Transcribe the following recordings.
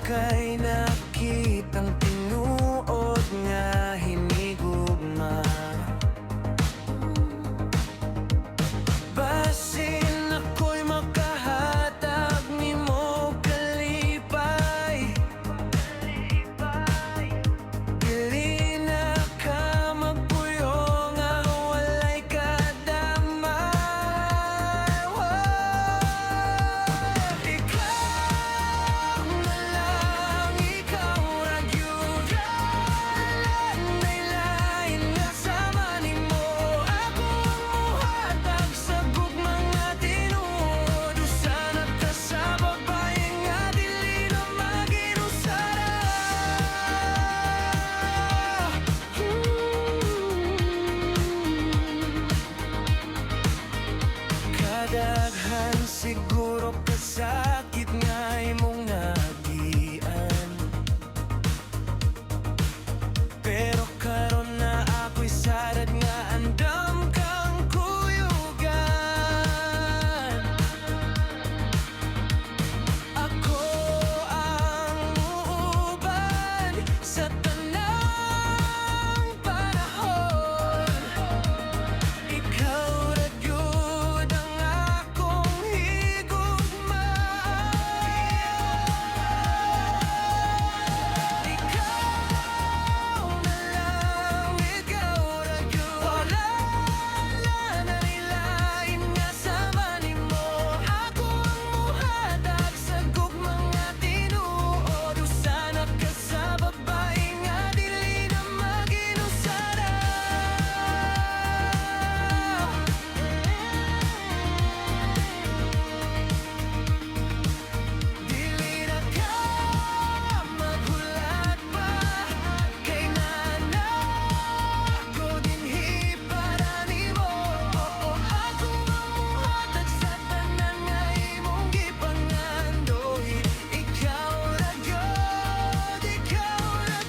kay nakitang tinuod nga hinigugma. Basin ako'y makahatag nimo kalipay, dili na ka magpuyo nga walay kadamay. Ikaw na lang, ikaw ra gyud lain nga sama nimo. Ako ang muhatag sa gugmang nga tinuod, usanad ka sa babae nga dili na maginusara. Kadaghan siguro kasakit nga imong nagian, pero karon na ako'y sarad nga andam kang kuyugan. Ako ang muuban sa tanang panahon. Ikaw ra gyud ang akong higugma. Ikaw na lang, ikaw ra gyud. Wala na nilain nga sama nimo. Ako ang muhatag sa gugmang nga tinuod, usanad ka sa babae nga dili na maginusara. Dili na ka maghulat pa, kay nanak ko dinhi para nimo. Oo, ako ang muhatag sa tanan nga imong gipangandoy. Ikaw ra gyud, ikaw ra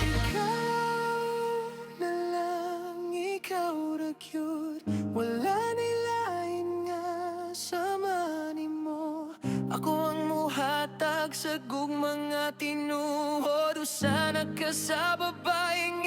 Ikaw na lang, ikaw ra gyud. Wala nilain nga sama nimo. Ako ang muhatag sa gugmang nga tinuod, usanad ka sa babae